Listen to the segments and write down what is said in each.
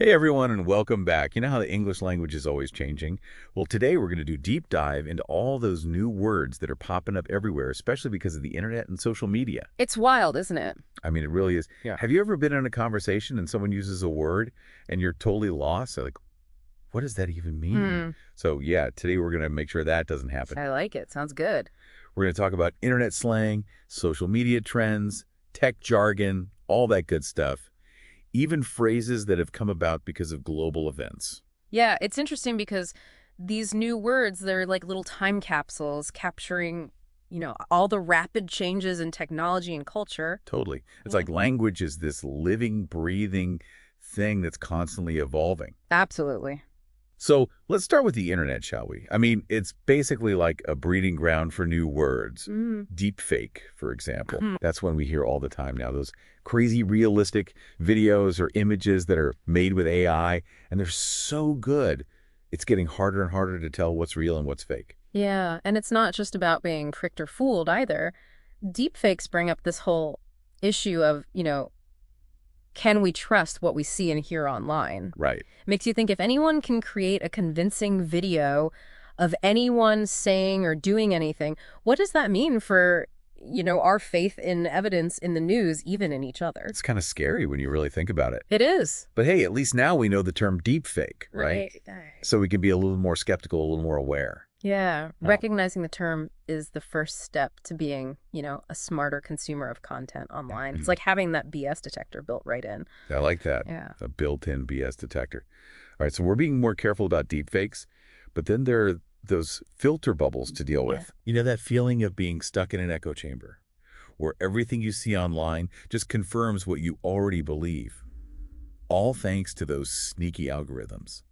Hey everyone, and welcome back. You know how the English language is always changing? Well, today we're going to do deep dive into all those new words that are popping up everywhere, especially because of the internet and social media. It's wild, isn't it? I mean, it really is. Yeah. Have you ever been in a conversation and someone uses a word and you're totally lost? Like, what does that even mean? Hmm. So yeah, today we're going to make sure that doesn't happen. I like it. Sounds good. We're going to talk about internet slang, social media trends, tech jargon, all that good stuff. Even phrases that have come about because of global events. Yeah, it's interesting because these new words, they're like little time capsules capturing, all the rapid changes in technology and culture. Totally. It's Yeah. like language is this living, breathing thing that's constantly evolving. Absolutely. So let's start with the internet, shall we? I mean, it's basically like a breeding ground for new words. Mm. Deep fake, for example. Hmm. That's one we hear all the time now. Those crazy realistic videos or images that are made with AI, and they're so good. It's getting harder and harder to tell what's real and what's fake. Yeah, and it's not just about being tricked or fooled either. Deepfakes bring up this whole issue of, can we trust what we see and hear online? Right. Makes you think if anyone can create a convincing video of anyone saying or doing anything, what does that mean for, our faith in evidence in the news, even in each other? It's kind of scary when you really think about it. It is. But hey, at least now we know the term deep fake, right? Right. So we can be a little more skeptical, a little more aware. Yeah. Oh. Recognizing the term is the first step to being, a smarter consumer of content online. It's like having that BS detector built right in. I like that. Yeah. A built-in BS detector. All right, so we're being more careful about deepfakes, but then there are those filter bubbles to deal with. You know that feeling of being stuck in an echo chamber, where everything you see online just confirms what you already believe, all thanks to those sneaky algorithms.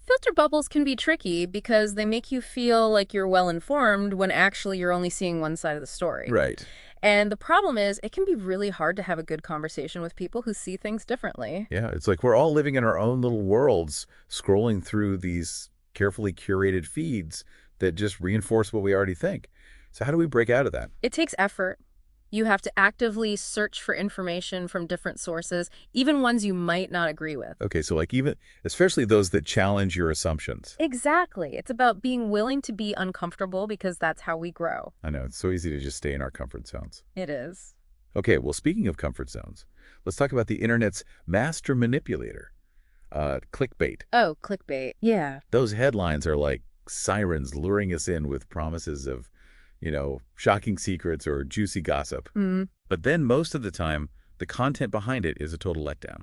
Filter bubbles can be tricky because they make you feel like you're well informed when actually you're only seeing one side of the story. Right. And the problem is, it can be really hard to have a good conversation with people who see things differently. Yeah, it's like we're all living in our own little worlds, scrolling through these carefully curated feeds that just reinforce what we already think. So how do we break out of that? It takes effort. You have to actively search for information from different sources, even ones you might not agree with. Okay, so like even, especially those that challenge your assumptions. Exactly. It's about being willing to be uncomfortable because that's how we grow. I know, it's so easy to just stay in our comfort zones. It is. Okay, well, speaking of comfort zones, let's talk about the internet's master manipulator, clickbait. Oh, clickbait. Yeah. Those headlines are like sirens luring us in with promises of, shocking secrets or juicy gossip. Mm. But then most of the time, the content behind it is a total letdown.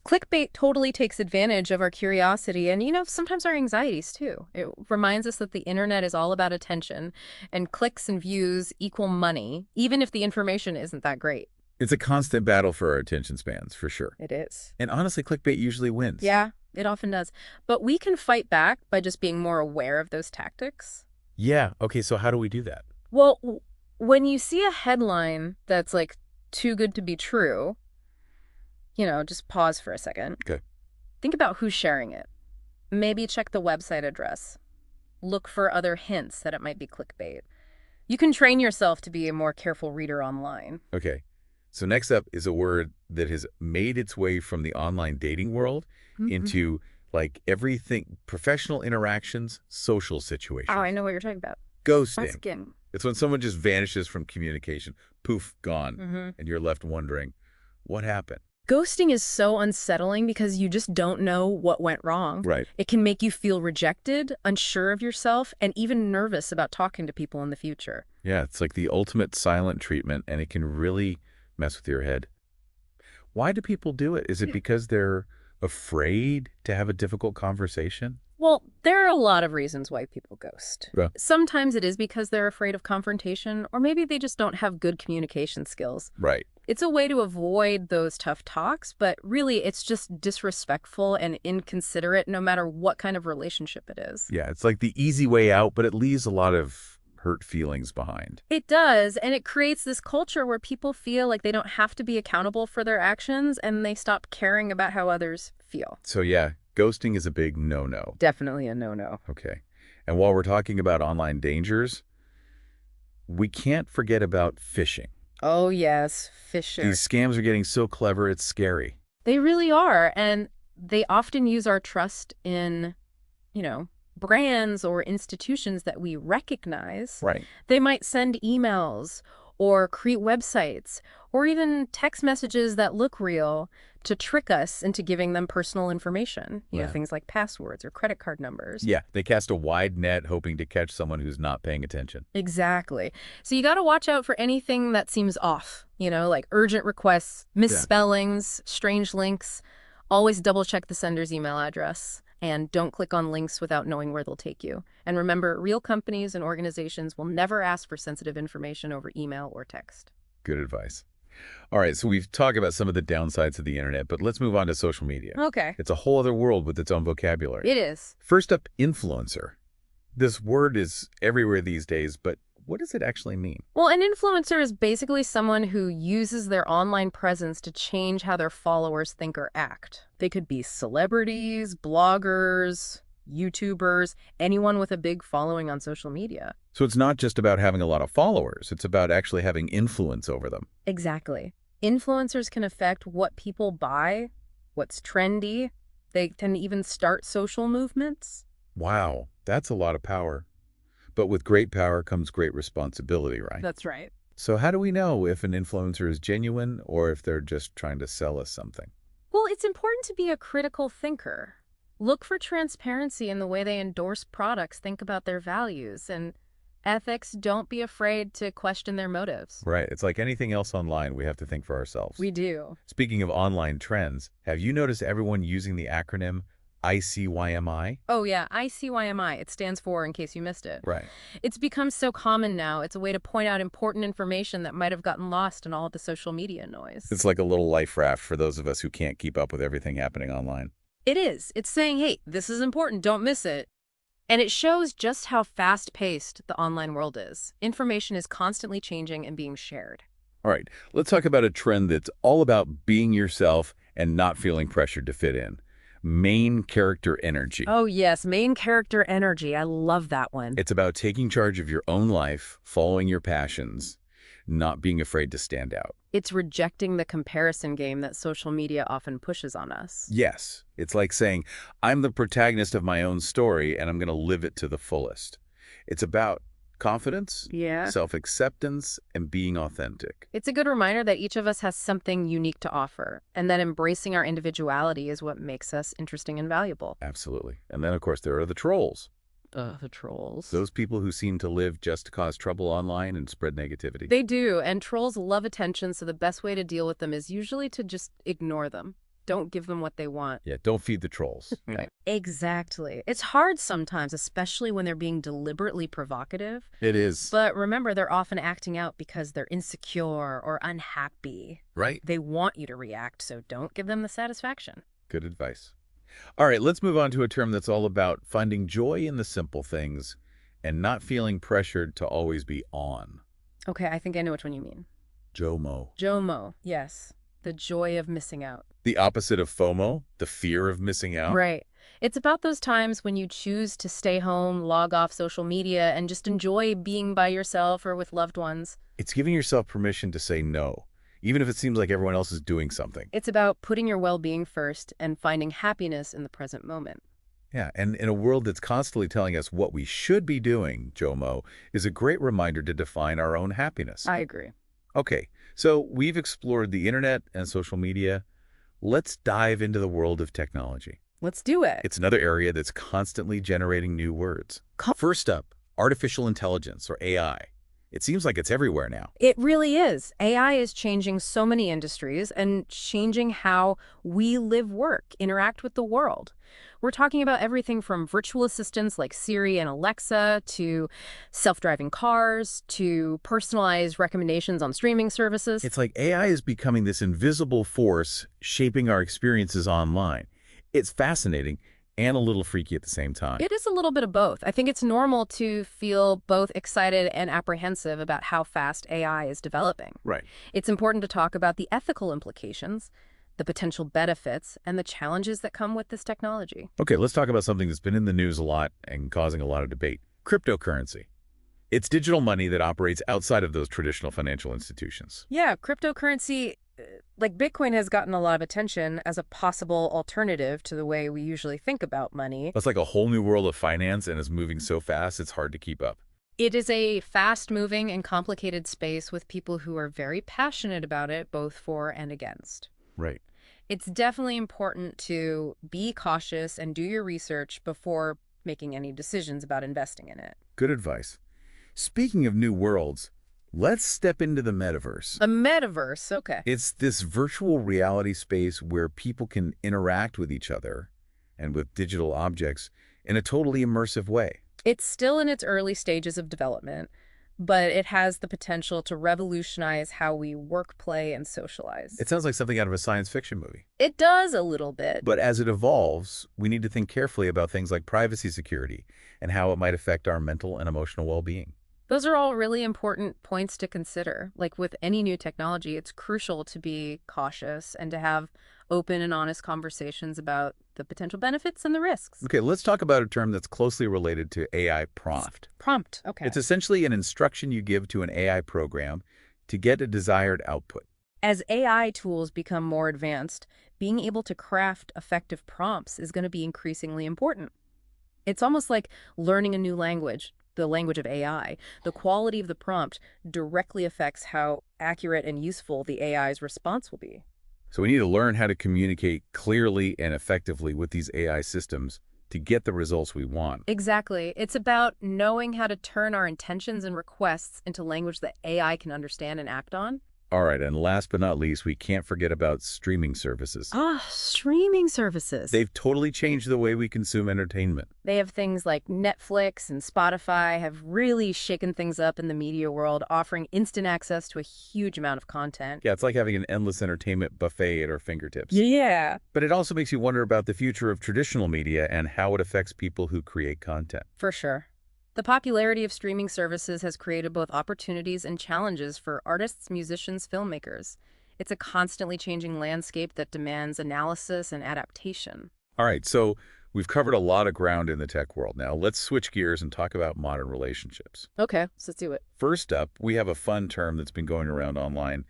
Clickbait totally takes advantage of our curiosity and, sometimes our anxieties too. It reminds us that the internet is all about attention and clicks and views equal money, even if the information isn't that great. It's a constant battle for our attention spans, for sure. It is. And honestly, clickbait usually wins. Yeah, it often does. But we can fight back by just being more aware of those tactics. Yeah. Okay, so how do we do that? Well, when you see a headline that's like too good to be true, just pause for a second. Okay. Think about who's sharing it. Maybe check the website address. Look for other hints that it might be clickbait. You can train yourself to be a more careful reader online. Okay. So next up is a word that has made its way from the online dating world into like everything, professional interactions, social situations. Oh, I know what you're talking about. Ghosting. Skin. It's when someone just vanishes from communication. Poof, gone. And you're left wondering, what happened? Ghosting is so unsettling because you just don't know what went wrong. Right. It can make you feel rejected, unsure of yourself, and even nervous about talking to people in the future. Yeah, it's like the ultimate silent treatment, and it can really mess with your head. Why do people do it? Is it because they're afraid to have a difficult conversation? Well, there are a lot of reasons why people ghost. Yeah. Sometimes it is because they're afraid of confrontation, or maybe they just don't have good communication skills. Right. It's a way to avoid those tough talks, but really it's just disrespectful and inconsiderate no matter what kind of relationship it is. Yeah, it's like the easy way out, but it leaves a lot of hurt feelings behind. It does, and it creates this culture where people feel like they don't have to be accountable for their actions, and they stop caring about how others feel. So yeah, ghosting is a big no-no. Definitely a no-no. Okay. And while we're talking about online dangers, we can't forget about phishing. Oh yes, Fisher. These scams are getting so clever, it's scary. They really are, and they often use our trust in, brands or institutions that we recognize. Right. They might send emails or create websites or even text messages that look real to trick us into giving them personal information, Yeah. things like passwords or credit card numbers. Yeah, they cast a wide net hoping to catch someone who's not paying attention. Exactly. So you got to watch out for anything that seems off, like urgent requests, misspellings, strange links. Always double check the sender's email address. And don't click on links without knowing where they'll take you. And remember, real companies and organizations will never ask for sensitive information over email or text. Good advice. All right, so we've talked about some of the downsides of the internet, but let's move on to social media. Okay. It's a whole other world with its own vocabulary. It is. First up, influencer. This word is everywhere these days, but what does it actually mean? Well, an influencer is basically someone who uses their online presence to change how their followers think or act. They could be celebrities, bloggers, YouTubers, anyone with a big following on social media. So it's not just about having a lot of followers. It's about actually having influence over them. Exactly. Influencers can affect what people buy, what's trendy. They can even start social movements. Wow, that's a lot of power. But with great power comes great responsibility, right? That's right. So how do we know if an influencer is genuine or if they're just trying to sell us something? Well, it's important to be a critical thinker. Look for transparency in the way they endorse products, think about their values, and ethics. Don't be afraid to question their motives. Right. It's like anything else online, we have to think for ourselves. We do. Speaking of online trends, have you noticed everyone using the acronym ICYMI? Oh, yeah, ICYMI. It stands for, in case you missed it. Right. It's become so common now. It's a way to point out important information that might have gotten lost in all of the social media noise. It's like a little life raft for those of us who can't keep up with everything happening online. It is. It's saying, hey, this is important. Don't miss it. And it shows just how fast-paced the online world is. Information is constantly changing and being shared. All right, let's talk about a trend that's all about being yourself and not feeling pressured to fit in. Main character energy. Oh, yes, main character energy. I love that one. It's about taking charge of your own life, following your passions, not being afraid to stand out. It's rejecting the comparison game that social media often pushes on us. Yes, it's like saying, I'm the protagonist of my own story and I'm going to live it to the fullest. It's about confidence, self-acceptance, and being authentic. It's a good reminder that each of us has something unique to offer, and that embracing our individuality is what makes us interesting and valuable. Absolutely. And then, of course, there are the trolls. The trolls. Those people who seem to live just to cause trouble online and spread negativity. They do, and trolls love attention, so the best way to deal with them is usually to just ignore them. Don't give them what they want. Yeah, don't feed the trolls. Right. Exactly. It's hard sometimes, especially when they're being deliberately provocative. It is. But remember, they're often acting out because they're insecure or unhappy. Right. They want you to react, so don't give them the satisfaction. Good advice. All right, let's move on to a term that's all about finding joy in the simple things and not feeling pressured to always be on. Okay, I think I know which one you mean. JOMO. JOMO, yes. The joy of missing out. The opposite of FOMO, the fear of missing out. Right. It's about those times when you choose to stay home, log off social media, and just enjoy being by yourself or with loved ones. It's giving yourself permission to say no, even if it seems like everyone else is doing something. It's about putting your well-being first and finding happiness in the present moment. Yeah, and in a world that's constantly telling us what we should be doing, JOMO is a great reminder to define our own happiness. I agree. Okay, so we've explored the internet and social media. Let's dive into the world of technology. Let's do it. It's another area that's constantly generating new words. First up, artificial intelligence, or AI. It seems like it's everywhere now. It really is. AI is changing so many industries and changing how we live, work, interact with the world. We're talking about everything from virtual assistants like Siri and Alexa to self-driving cars to personalized recommendations on streaming services. It's like AI is becoming this invisible force shaping our experiences online. It's fascinating and a little freaky at the same time. It is a little bit of both. I think it's normal to feel both excited and apprehensive about how fast AI is developing. Right. It's important to talk about the ethical implications, the potential benefits, and the challenges that come with this technology. Okay, let's talk about something that's been in the news a lot and causing a lot of debate. Cryptocurrency. It's digital money that operates outside of those traditional financial institutions. Yeah, cryptocurrency, Like Bitcoin has gotten a lot of attention as a possible alternative to the way we usually think about money. That's like a whole new world of finance and is moving so fast it's hard to keep up. It is a fast-moving and complicated space with people who are very passionate about it, both for and against. Right. It's definitely important to be cautious and do your research before making any decisions about investing in it. Good advice. Speaking of new worlds, let's step into the metaverse. A metaverse, okay. It's this virtual reality space where people can interact with each other and with digital objects in a totally immersive way. It's still in its early stages of development, but it has the potential to revolutionize how we work, play, and socialize. It sounds like something out of a science fiction movie. It does a little bit. But as it evolves, we need to think carefully about things like privacy security and how it might affect our mental and emotional well-being. Those are all really important points to consider. Like with any new technology, it's crucial to be cautious and to have open and honest conversations about the potential benefits and the risks. Okay, let's talk about a term that's closely related to AI prompt. Prompt, okay. It's essentially an instruction you give to an AI program to get a desired output. As AI tools become more advanced, being able to craft effective prompts is going to be increasingly important. It's almost like learning a new language, the language of AI. The quality of the prompt directly affects how accurate and useful the AI's response will be. So we need to learn how to communicate clearly and effectively with these AI systems to get the results we want. Exactly. It's about knowing how to turn our intentions and requests into language that AI can understand and act on. All right, and last but not least, we can't forget about streaming services. Streaming services. They've totally changed the way we consume entertainment. They have things like Netflix and Spotify have really shaken things up in the media world, offering instant access to a huge amount of content. Yeah, it's like having an endless entertainment buffet at our fingertips. Yeah. But it also makes you wonder about the future of traditional media and how it affects people who create content. For sure. The popularity of streaming services has created both opportunities and challenges for artists, musicians, filmmakers. It's a constantly changing landscape that demands analysis and adaptation. All right, so we've covered a lot of ground in the tech world. Now let's switch gears and talk about modern relationships. Okay, so let's do it. First up, we have a fun term that's been going around online,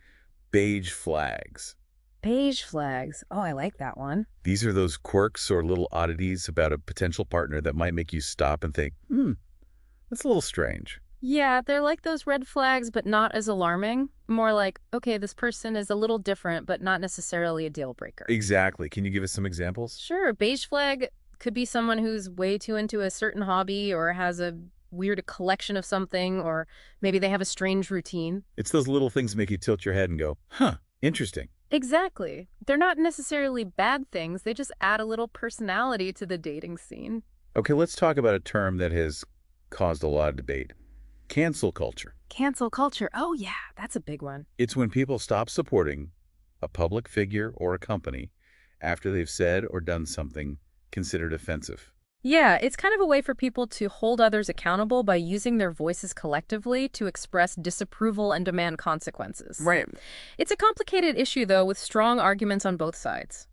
beige flags. Beige flags. Oh, I like that one. These are those quirks or little oddities about a potential partner that might make you stop and think, that's a little strange. Yeah, they're like those red flags, but not as alarming. More like, okay, this person is a little different, but not necessarily a deal breaker. Exactly. Can you give us some examples? Sure. Beige flag could be someone who's way too into a certain hobby or has a weird collection of something, or maybe they have a strange routine. It's those little things that make you tilt your head and go, huh, interesting. Exactly. They're not necessarily bad things. They just add a little personality to the dating scene. Okay, let's talk about a term that has caused a lot of debate. Cancel culture. Cancel culture. Oh, yeah, that's a big one. It's when people stop supporting a public figure or a company after they've said or done something considered offensive. Yeah, it's kind of a way for people to hold others accountable by using their voices collectively to express disapproval and demand consequences. Right. It's a complicated issue, though, with strong arguments on both sides.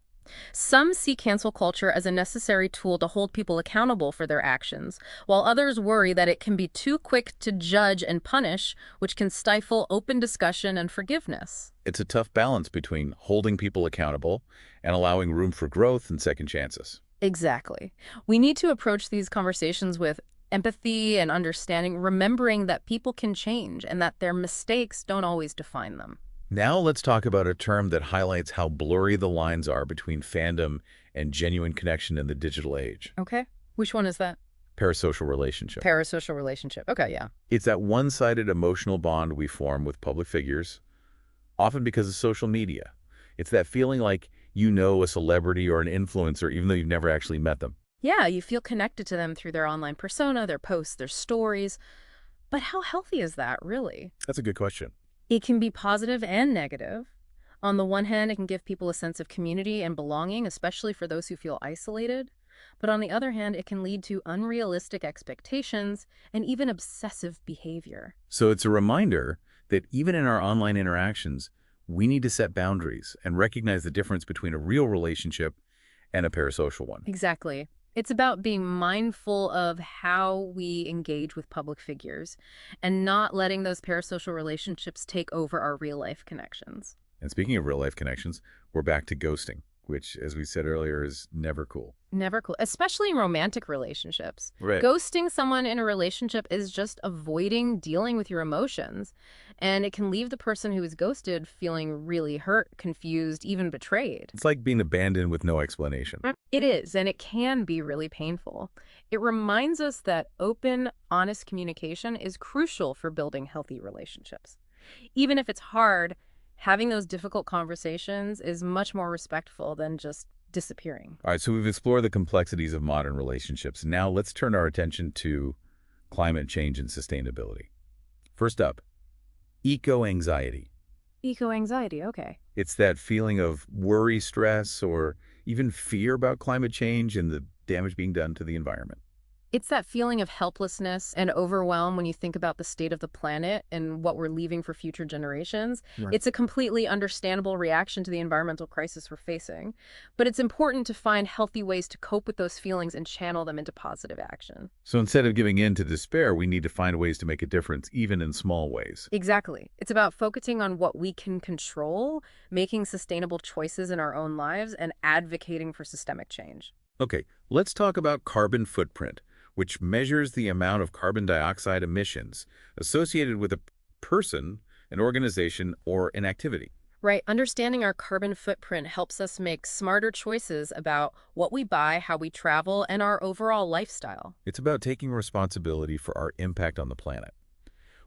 Some see cancel culture as a necessary tool to hold people accountable for their actions, while others worry that it can be too quick to judge and punish, which can stifle open discussion and forgiveness. It's a tough balance between holding people accountable and allowing room for growth and second chances. Exactly. We need to approach these conversations with empathy and understanding, remembering that people can change and that their mistakes don't always define them. Now let's talk about a term that highlights how blurry the lines are between fandom and genuine connection in the digital age. Okay. Which one is that? Parasocial relationship. Parasocial relationship. Okay, yeah. It's that one-sided emotional bond we form with public figures, often because of social media. It's that feeling like you know a celebrity or an influencer even though you've never actually met them. Yeah, you feel connected to them through their online persona, their posts, their stories. But how healthy is that, really? That's a good question. It can be positive and negative. On the one hand, it can give people a sense of community and belonging, especially for those who feel isolated. But on the other hand, it can lead to unrealistic expectations and even obsessive behavior. So it's a reminder that even in our online interactions, we need to set boundaries and recognize the difference between a real relationship and a parasocial one. Exactly. It's about being mindful of how we engage with public figures and not letting those parasocial relationships take over our real-life connections. And speaking of real-life connections, we're back to ghosting, which, as we said earlier, is never cool. Never cool, especially in romantic relationships. Right. Ghosting someone in a relationship is just avoiding dealing with your emotions, and it can leave the person who is ghosted feeling really hurt, confused, even betrayed. It's like being abandoned with no explanation. It is, and it can be really painful. It reminds us that open, honest communication is crucial for building healthy relationships. Even if it's hard, having those difficult conversations is much more respectful than just disappearing. All right, so we've explored the complexities of modern relationships. Now let's turn our attention to climate change and sustainability. First up, eco-anxiety. Eco-anxiety, okay. It's that feeling of worry, stress, or even fear about climate change and the damage being done to the environment. It's that feeling of helplessness and overwhelm when you think about the state of the planet and what we're leaving for future generations. Right. It's a completely understandable reaction to the environmental crisis we're facing, but it's important to find healthy ways to cope with those feelings and channel them into positive action. So instead of giving in to despair, we need to find ways to make a difference, even in small ways. Exactly. It's about focusing on what we can control, making sustainable choices in our own lives, and advocating for systemic change. Okay, let's talk about carbon footprint, which measures the amount of carbon dioxide emissions associated with a person, an organization, or an activity. Right. Understanding our carbon footprint helps us make smarter choices about what we buy, how we travel, and our overall lifestyle. It's about taking responsibility for our impact on the planet.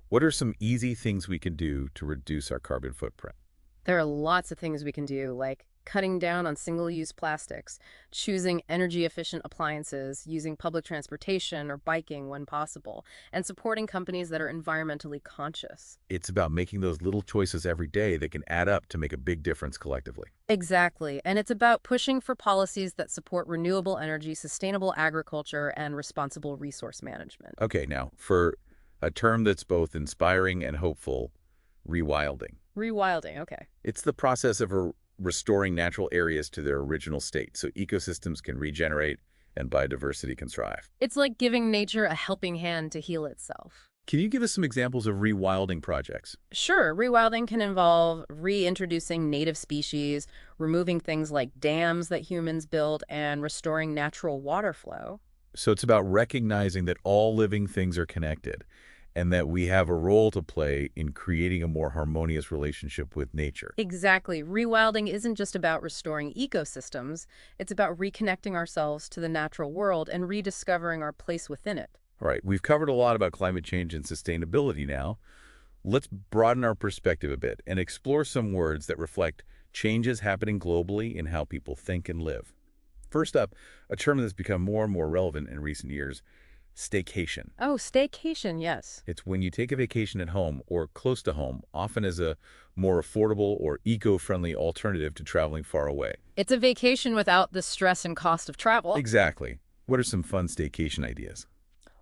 What are some easy things we can do to reduce our carbon footprint? There are lots of things we can do, like cutting down on single-use plastics, choosing energy-efficient appliances, using public transportation or biking when possible, and supporting companies that are environmentally conscious. It's about making those little choices every day that can add up to make a big difference collectively. Exactly. And it's about pushing for policies that support renewable energy, sustainable agriculture, and responsible resource management. Okay, now, for a term that's both inspiring and hopeful, rewilding. Rewilding, okay. It's the process of restoring natural areas to their original state so ecosystems can regenerate and biodiversity can thrive. It's like giving nature a helping hand to heal itself. Can you give us some examples of rewilding projects? Sure, rewilding can involve reintroducing native species, removing things like dams that humans build, and restoring natural water flow. So it's about recognizing that all living things are connected and that we have a role to play in creating a more harmonious relationship with nature. Exactly. Rewilding isn't just about restoring ecosystems, it's about reconnecting ourselves to the natural world and rediscovering our place within it. All right, we've covered a lot about climate change and sustainability now. Let's broaden our perspective a bit and explore some words that reflect changes happening globally in how people think and live. First up, a term that's become more and more relevant in recent years, staycation. Oh, staycation, yes. It's when you take a vacation at home or close to home, often as a more affordable or eco-friendly alternative to traveling far away. It's a vacation without the stress and cost of travel. Exactly. What are some fun staycation ideas?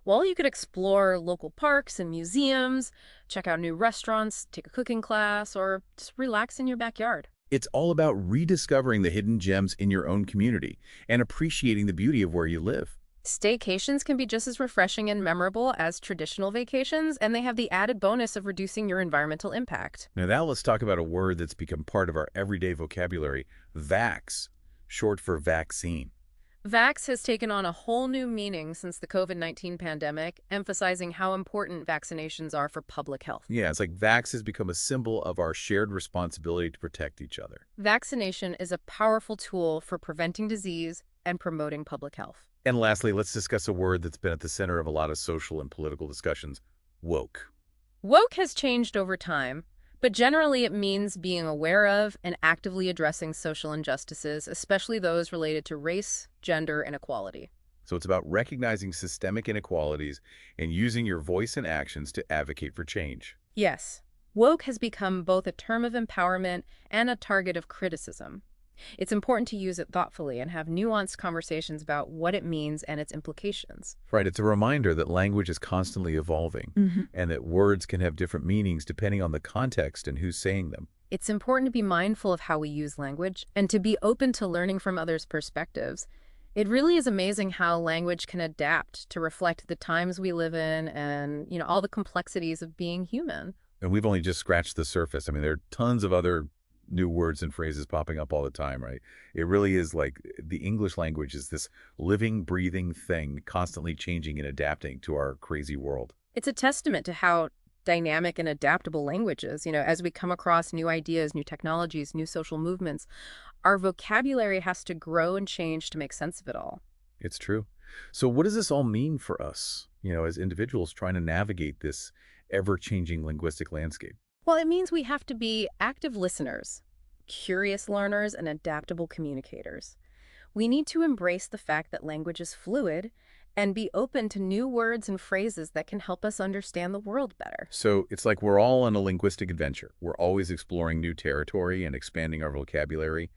Well, you could explore local parks and museums, check out new restaurants, take a cooking class, or just relax in your backyard. It's all about rediscovering the hidden gems in your own community and appreciating the beauty of where you live. Staycations can be just as refreshing and memorable as traditional vacations, and they have the added bonus of reducing your environmental impact. Now let's talk about a word that's become part of our everyday vocabulary, vax, short for vaccine. Vax has taken on a whole new meaning since the COVID-19 pandemic, emphasizing how important vaccinations are for public health. Yeah, it's like vax has become a symbol of our shared responsibility to protect each other. Vaccination is a powerful tool for preventing disease and promoting public health. And lastly, let's discuss a word that's been at the center of a lot of social and political discussions, woke. Woke has changed over time, but generally it means being aware of and actively addressing social injustices, especially those related to race, gender, and equality. So it's about recognizing systemic inequalities and using your voice and actions to advocate for change. Yes, woke has become both a term of empowerment and a target of criticism. It's important to use it thoughtfully and have nuanced conversations about what it means and its implications. Right, it's a reminder that language is constantly evolving and that words can have different meanings depending on the context and who's saying them. It's important to be mindful of how we use language and to be open to learning from others' perspectives. It really is amazing how language can adapt to reflect the times we live in and, all the complexities of being human. And we've only just scratched the surface. I mean, there are tons of other new words and phrases popping up all the time, right? It really is like the English language is this living, breathing thing constantly changing and adapting to our crazy world. It's a testament to how dynamic and adaptable language is. As we come across new ideas, new technologies, new social movements, our vocabulary has to grow and change to make sense of it all. It's true. So what does this all mean for us, as individuals trying to navigate this ever-changing linguistic landscape? Well, it means we have to be active listeners, curious learners, and adaptable communicators. We need to embrace the fact that language is fluid and be open to new words and phrases that can help us understand the world better. So it's like we're all on a linguistic adventure. We're always exploring new territory and expanding our vocabulary.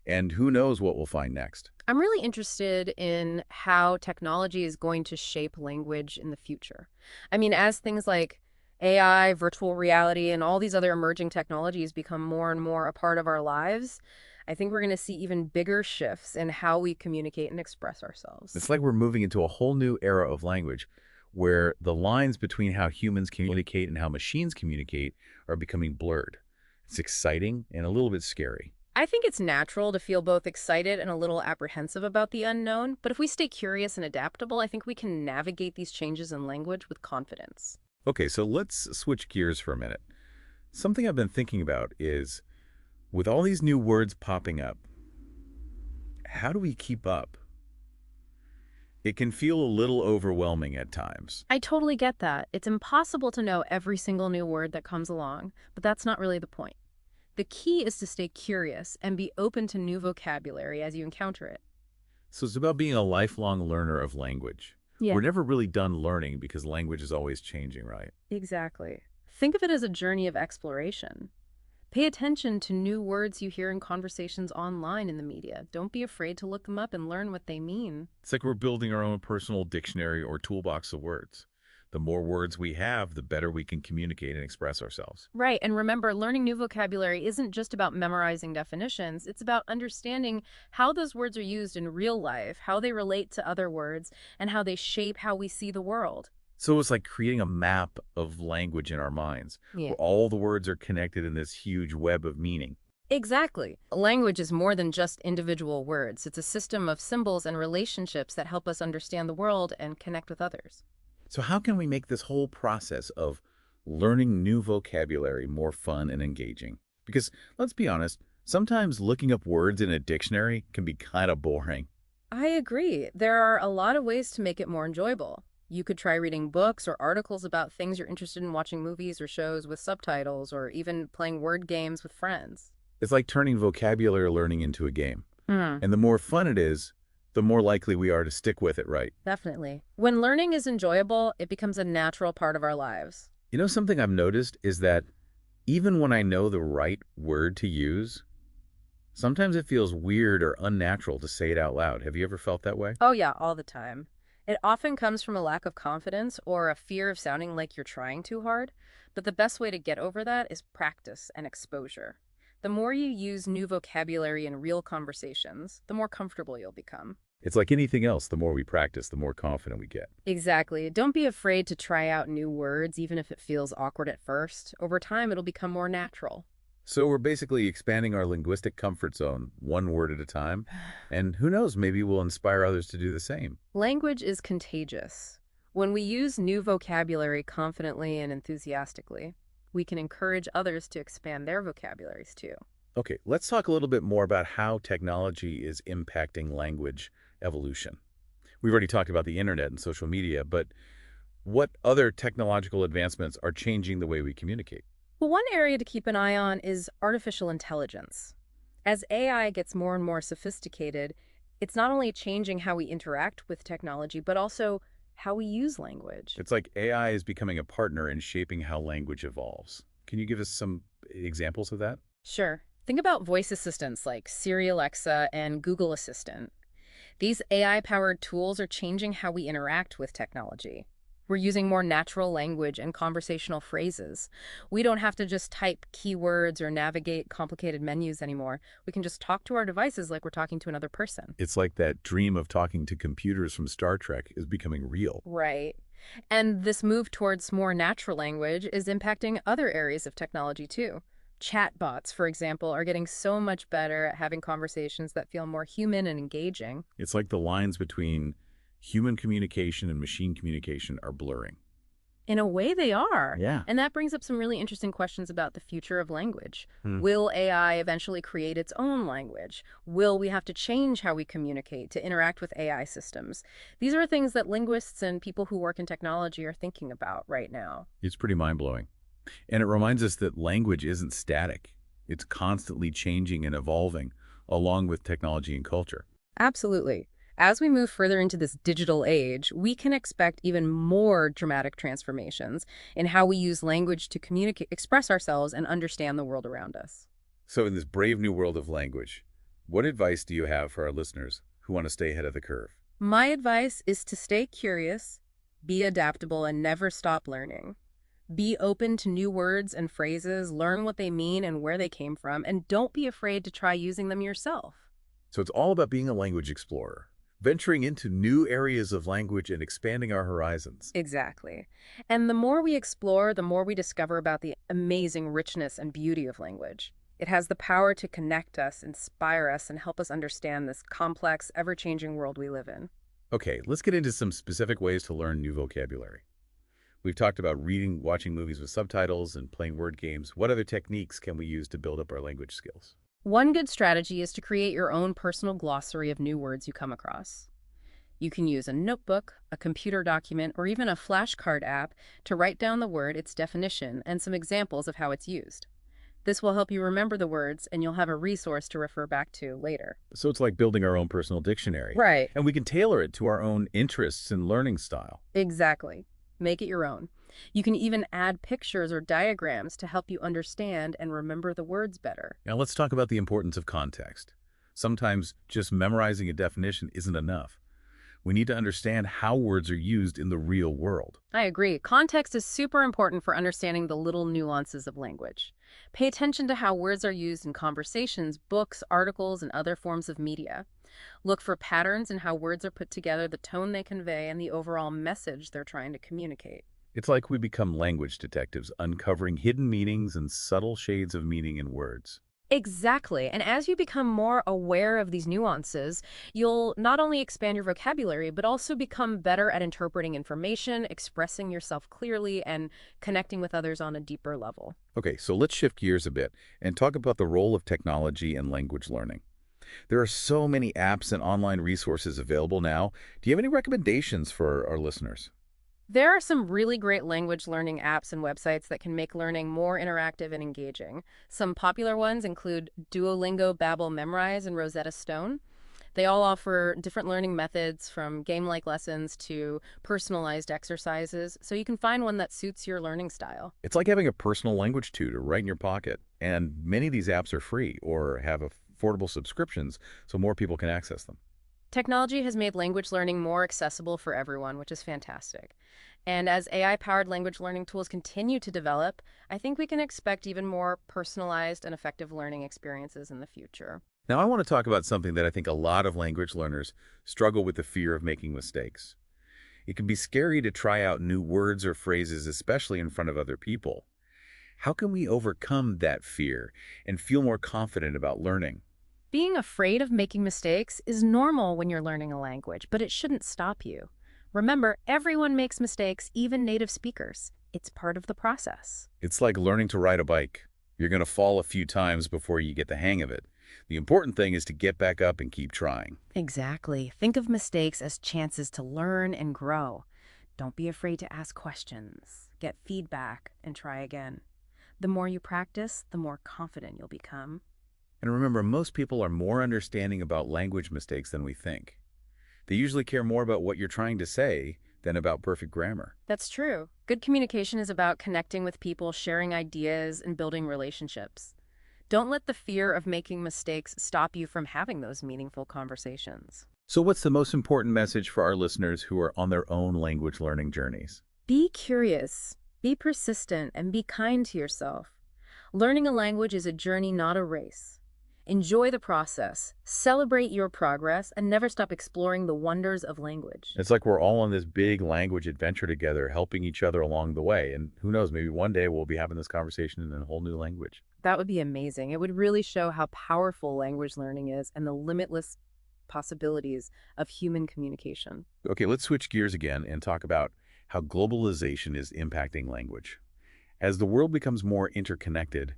And who knows what we'll find next. I'm really interested in how technology is going to shape language in the future. I mean, as things like AI, virtual reality, and all these other emerging technologies become more and more a part of our lives, I think we're going to see even bigger shifts in how we communicate and express ourselves. It's like we're moving into a whole new era of language where the lines between how humans communicate and how machines communicate are becoming blurred. It's exciting and a little bit scary. I think it's natural to feel both excited and a little apprehensive about the unknown, but if we stay curious and adaptable, I think we can navigate these changes in language with confidence. Okay, so let's switch gears for a minute. Something I've been thinking about is, with all these new words popping up, how do we keep up? It can feel a little overwhelming at times. I totally get that. It's impossible to know every single new word that comes along, but that's not really the point. The key is to stay curious and be open to new vocabulary as you encounter it. So it's about being a lifelong learner of language. Yeah, We're never really done learning because language is always changing, right? exactly. Think of it as a journey of exploration. Pay attention to new words you hear in conversations online in the media. Don't be afraid to look them up and learn what they mean. It's like we're building our own personal dictionary or toolbox of words. The more words we have, the better we can communicate and express ourselves. Right, and remember, learning new vocabulary isn't just about memorizing definitions. It's about understanding how those words are used in real life, how they relate to other words, and how they shape how we see the world. So it's like creating a map of language in our minds, Yeah. where all the words are connected in this huge web of meaning. Exactly. Language is more than just individual words. It's a system of symbols and relationships that help us understand the world and connect with others. So how can we make this whole process of learning new vocabulary more fun and engaging? Because let's be honest, sometimes looking up words in a dictionary can be kind of boring. I agree. There are a lot of ways to make it more enjoyable. You could try reading books or articles about things you're interested in, watching movies or shows with subtitles, or even playing word games with friends. It's like turning vocabulary learning into a game. Hmm. And the more fun it is, the more likely we are to stick with it, right? Definitely. When learning is enjoyable, it becomes a natural part of our lives. Something I've noticed is that even when I know the right word to use, sometimes it feels weird or unnatural to say it out loud. Have you ever felt that way? Oh, yeah, all the time. It often comes from a lack of confidence or a fear of sounding like you're trying too hard. But the best way to get over that is practice and exposure. The more you use new vocabulary in real conversations, the more comfortable you'll become. It's like anything else. The more we practice, the more confident we get. Exactly. Don't be afraid to try out new words, even if it feels awkward at first. Over time, it'll become more natural. So we're basically expanding our linguistic comfort zone one word at a time. And who knows, maybe we'll inspire others to do the same. Language is contagious. When we use new vocabulary confidently and enthusiastically, we can encourage others to expand their vocabularies too. Okay, let's talk a little bit more about how technology is impacting language evolution. We've already talked about the internet and social media, but what other technological advancements are changing the way we communicate? Well, one area to keep an eye on is artificial intelligence. As AI gets more and more sophisticated, it's not only changing how we interact with technology, but also how we use language. It's like AI is becoming a partner in shaping how language evolves. Can you give us some examples of that? Sure. Think about voice assistants like Siri, Alexa, and Google Assistant. These AI-powered tools are changing how we interact with technology. We're using more natural language and conversational phrases. We don't have to just type keywords or navigate complicated menus anymore. We can just talk to our devices like we're talking to another person. It's like that dream of talking to computers from Star Trek is becoming real. Right. And this move towards more natural language is impacting other areas of technology too. Chatbots, for example, are getting so much better at having conversations that feel more human and engaging. It's like the lines between human communication and machine communication are blurring. In a way, they are. Yeah. And that brings up some really interesting questions about the future of language. Hmm. Will AI eventually create its own language? Will we have to change how we communicate to interact with AI systems? These are things that linguists and people who work in technology are thinking about right now. It's pretty mind-blowing. And it reminds us that language isn't static. It's constantly changing and evolving along with technology and culture. Absolutely. As we move further into this digital age, we can expect even more dramatic transformations in how we use language to communicate, express ourselves, and understand the world around us. So in this brave new world of language, what advice do you have for our listeners who want to stay ahead of the curve? My advice is to stay curious, be adaptable, and never stop learning. Be open to new words and phrases, learn what they mean and where they came from, and don't be afraid to try using them yourself. So it's all about being a language explorer, venturing into new areas of language and expanding our horizons. Exactly. And the more we explore, the more we discover about the amazing richness and beauty of language. It has the power to connect us, inspire us, and help us understand this complex, ever-changing world we live in. Okay, let's get into some specific ways to learn new vocabulary. We've talked about reading, watching movies with subtitles, and playing word games. What other techniques can we use to build up our language skills? One good strategy is to create your own personal glossary of new words you come across. You can use a notebook, a computer document, or even a flashcard app to write down the word, its definition, and some examples of how it's used. This will help you remember the words, and you'll have a resource to refer back to later. So it's like building our own personal dictionary. Right. And we can tailor it to our own interests and learning style. Exactly. Make it your own. You can even add pictures or diagrams to help you understand and remember the words better. Now let's talk about the importance of context. Sometimes just memorizing a definition isn't enough. We need to understand how words are used in the real world. I agree. Context is super important for understanding the little nuances of language. Pay attention to how words are used in conversations, books, articles, and other forms of media. Look for patterns in how words are put together, the tone they convey, and the overall message they're trying to communicate. It's like we become language detectives, uncovering hidden meanings and subtle shades of meaning in words. Exactly. And as you become more aware of these nuances, you'll not only expand your vocabulary, but also become better at interpreting information, expressing yourself clearly, and connecting with others on a deeper level. Okay, so let's shift gears a bit and talk about the role of technology in language learning. There are so many apps and online resources available now. Do you have any recommendations for our listeners? There are some really great language learning apps and websites that can make learning more interactive and engaging. Some popular ones include Duolingo, Babbel, Memrise, and Rosetta Stone. They all offer different learning methods from game-like lessons to personalized exercises, so you can find one that suits your learning style. It's like having a personal language tutor right in your pocket. And many of these apps are free or have affordable subscriptions so more people can access them. Technology has made language learning more accessible for everyone, which is fantastic. And as AI-powered language learning tools continue to develop, I think we can expect even more personalized and effective learning experiences in the future. Now, I want to talk about something that I think a lot of language learners struggle with: the fear of making mistakes. It can be scary to try out new words or phrases, especially in front of other people. How can we overcome that fear and feel more confident about learning? Being afraid of making mistakes is normal when you're learning a language, but it shouldn't stop you. Remember, everyone makes mistakes, even native speakers. It's part of the process. It's like learning to ride a bike. You're going to fall a few times before you get the hang of it. The important thing is to get back up and keep trying. Exactly. Think of mistakes as chances to learn and grow. Don't be afraid to ask questions, get feedback, and try again. The more you practice, the more confident you'll become. And remember, most people are more understanding about language mistakes than we think. They usually care more about what you're trying to say than about perfect grammar. That's true. Good communication is about connecting with people, sharing ideas, and building relationships. Don't let the fear of making mistakes stop you from having those meaningful conversations. So what's the most important message for our listeners who are on their own language learning journeys? Be curious, be persistent, and be kind to yourself. Learning a language is a journey, not a race. Enjoy the process, celebrate your progress, and never stop exploring the wonders of language. It's like we're all on this big language adventure together, helping each other along the way. And who knows, maybe one day we'll be having this conversation in a whole new language. That would be amazing. It would really show how powerful language learning is and the limitless possibilities of human communication. Okay, let's switch gears again and talk about how globalization is impacting language. As the world becomes more interconnected,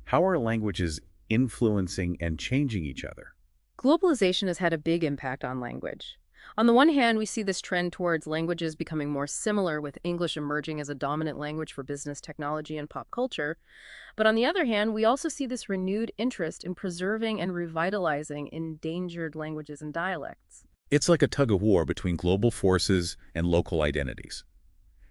how are languages influencing and changing each other? Globalization has had a big impact on language. On the one hand, we see this trend towards languages becoming more similar, with English emerging as a dominant language for business, technology, and pop culture. But on the other hand, we also see this renewed interest in preserving and revitalizing endangered languages and dialects. It's like a tug of war between global forces and local identities.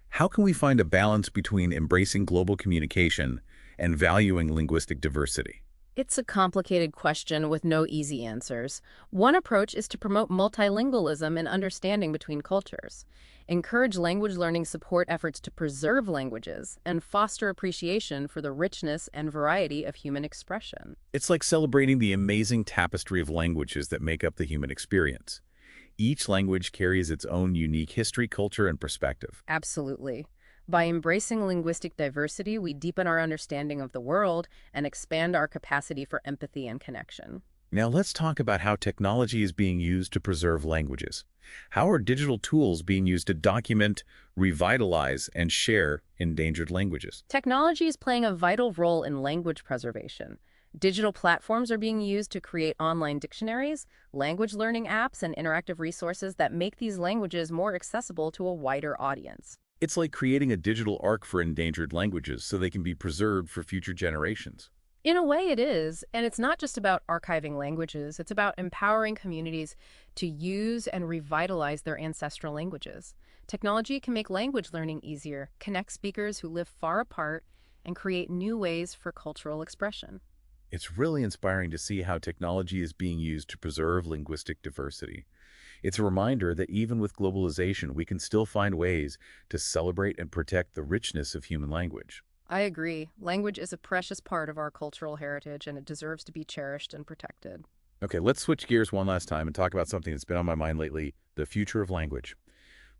How can we find a balance between embracing global communication and valuing linguistic diversity? It's a complicated question with no easy answers. One approach is to promote multilingualism and understanding between cultures, encourage language learning support efforts to preserve languages, and foster appreciation for the richness and variety of human expression. It's like celebrating the amazing tapestry of languages that make up the human experience. Each language carries its own unique history, culture, and perspective. Absolutely. By embracing linguistic diversity, we deepen our understanding of the world and expand our capacity for empathy and connection. Now let's talk about how technology is being used to preserve languages. How are digital tools being used to document, revitalize, and share endangered languages? Technology is playing a vital role in language preservation. Digital platforms are being used to create online dictionaries, language learning apps, and interactive resources that make these languages more accessible to a wider audience. It's like creating a digital ark for endangered languages so they can be preserved for future generations. In a way, it is, and it's not just about archiving languages, it's about empowering communities to use and revitalize their ancestral languages. Technology can make language learning easier, connect speakers who live far apart, and create new ways for cultural expression. It's really inspiring to see how technology is being used to preserve linguistic diversity. It's a reminder that even with globalization, we can still find ways to celebrate and protect the richness of human language. I agree. Language is a precious part of our cultural heritage, and it deserves to be cherished and protected. Okay, let's switch gears one last time and talk about something that's been on my mind lately, the future of language.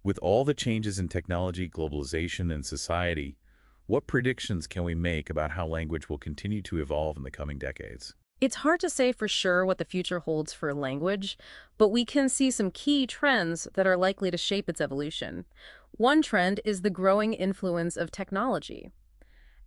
With all the changes in technology, globalization, and society, what predictions can we make about how language will continue to evolve in the coming decades? It's hard to say for sure what the future holds for language, but we can see some key trends that are likely to shape its evolution. One trend is the growing influence of technology.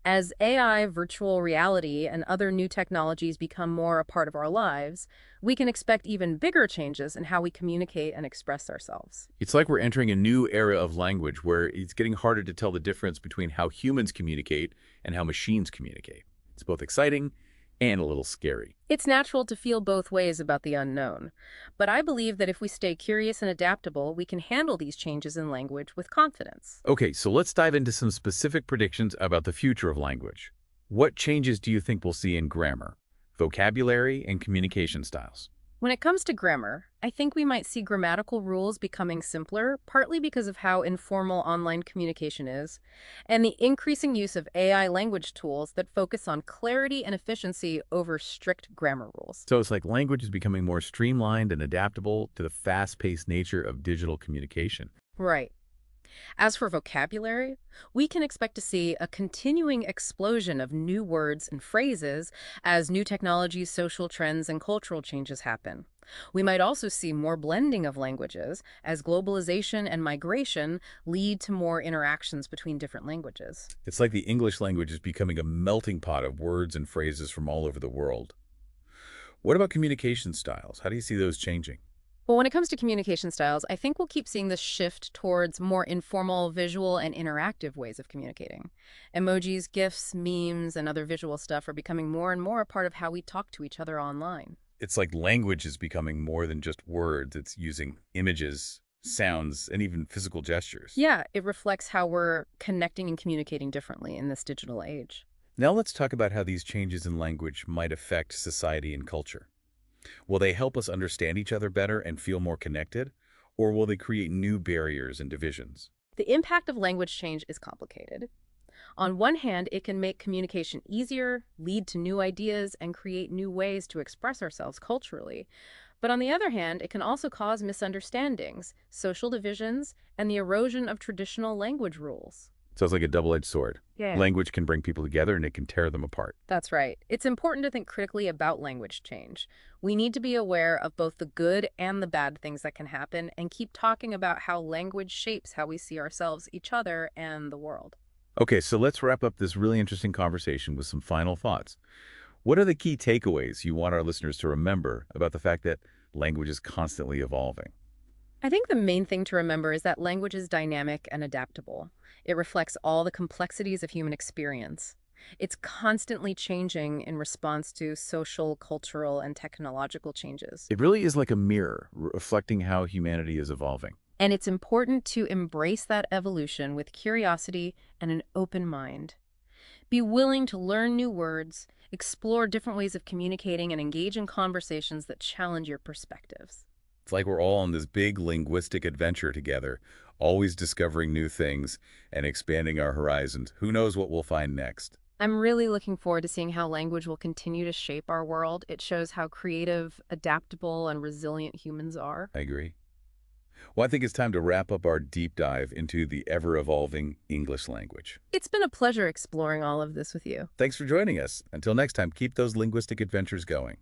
As AI, virtual reality, and other new technologies become more a part of our lives, we can expect even bigger changes in how we communicate and express ourselves. It's like we're entering a new era of language where it's getting harder to tell the difference between how humans communicate and how machines communicate. It's both exciting and a little scary. It's natural to feel both ways about the unknown, but I believe that if we stay curious and adaptable, we can handle these changes in language with confidence. Okay, so let's dive into some specific predictions about the future of language. What changes do you think we'll see in grammar, vocabulary, and communication styles? When it comes to grammar, I think we might see grammatical rules becoming simpler, partly because of how informal online communication is, and the increasing use of AI language tools that focus on clarity and efficiency over strict grammar rules. So it's like language is becoming more streamlined and adaptable to the fast-paced nature of digital communication. Right. As for vocabulary, we can expect to see a continuing explosion of new words and phrases as new technologies, social trends, and cultural changes happen. We might also see more blending of languages as globalization and migration lead to more interactions between different languages. It's like the English language is becoming a melting pot of words and phrases from all over the world. What about communication styles? How do you see those changing? Well, when it comes to communication styles, I think we'll keep seeing this shift towards more informal, visual, and interactive ways of communicating. Emojis, GIFs, memes, and other visual stuff are becoming more and more a part of how we talk to each other online. It's like language is becoming more than just words. It's using images, sounds, and even physical gestures. Yeah, it reflects how we're connecting and communicating differently in this digital age. Now let's talk about how these changes in language might affect society and culture. Will they help us understand each other better and feel more connected, or will they create new barriers and divisions? The impact of language change is complicated. On one hand, it can make communication easier, lead to new ideas, and create new ways to express ourselves culturally. But on the other hand, it can also cause misunderstandings, social divisions, and the erosion of traditional language rules. So it's like a double-edged sword. Yeah. Language can bring people together and it can tear them apart. That's right. It's important to think critically about language change. We need to be aware of both the good and the bad things that can happen and keep talking about how language shapes how we see ourselves, each other, and the world. Okay, so let's wrap up this really interesting conversation with some final thoughts. What are the key takeaways you want our listeners to remember about the fact that language is constantly evolving? I think the main thing to remember is that language is dynamic and adaptable. It reflects all the complexities of human experience. It's constantly changing in response to social, cultural, and technological changes. It really is like a mirror reflecting how humanity is evolving. And it's important to embrace that evolution with curiosity and an open mind. Be willing to learn new words, explore different ways of communicating, and engage in conversations that challenge your perspectives. It's like we're all on this big linguistic adventure together, always discovering new things and expanding our horizons. Who knows what we'll find next? I'm really looking forward to seeing how language will continue to shape our world. It shows how creative, adaptable, and resilient humans are. I agree. Well, I think it's time to wrap up our deep dive into the ever-evolving English language. It's been a pleasure exploring all of this with you. Thanks for joining us. Until next time, keep those linguistic adventures going.